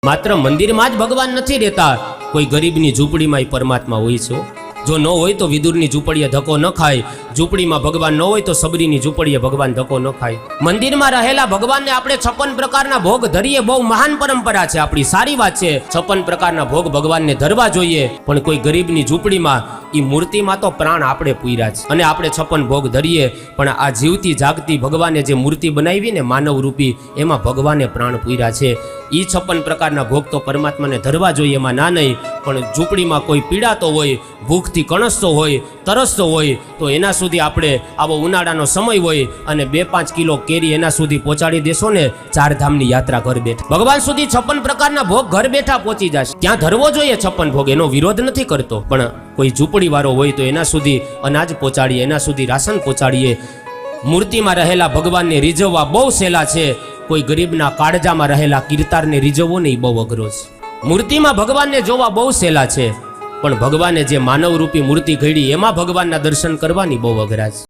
मात्र मंदिर में ज भगवान नहीं रहता, कोई गरीबनी झूंपड़ी परमात्मा होय छे। जो न होय तो विदुरनी झूंपड़ीए धक्को न खाय, झूंपड़ी में भगवान न होय तो सबरीनी झूंपड़ीए भगवान धक्को न खाय। मंदिर में रहेला भगवान ने आपणे 56 प्रकारना भोग धरीए, बहु महान परंपरा छे, आपणी सारी बात छे। 56 प्रकारना भोग भगवान ने धरवा जोईए, पण कोई गरीबनी झूंपड़ी में ई मूर्ति में तो प्राण आपणे पूर्या छे अने आपणे 56 भोग धरीए, पण आ जीवती जागती भगवाने जे मूर्ति बनावी ने मानव रूपी, एमां भगवाने प्राण पूर्या छे। ई 56 प्रकारना भोग तो परमात्मा ने धरवा जोईए, एमां ना नहीं, पण झूंपड़ी में कोई पीड़ातो होय, भूखथी कणसतो होय, तरसतो होय, तो एना सुधी आपणे आवो उनाळानो समय होय अने 2-5 किलो केरी एना सुधी पहोंचाडी देशो ने 4 धामनी यात्रा घर बेठा भगवान सुधी 56 प्रकारना भोग घर बेठा पहोंची जशे। त्यां धरवो जोईए 56 भोग, एनो विरोध नथी करतो, पण कोई झूंपड़ी वाळो होय तो एना सुधी अनाज पहोंचाडीए, एना सुधी राशन पहोंचाडीए। मूर्ति में रहेला भगवान ने રીઝવવા बहु सहेला छे, कोई गरीबना काळजा में रहेला कीर्तार ने રીઝવવો नहीं बहु अघरो छे। मूर्ति में भगवान ने जोवा बहु सहेला छे, पण भगवाने जे मानव रूपी मूर्ति घड़ी एमां भगवान ना दर्शन करवानी बहु अघरा छे।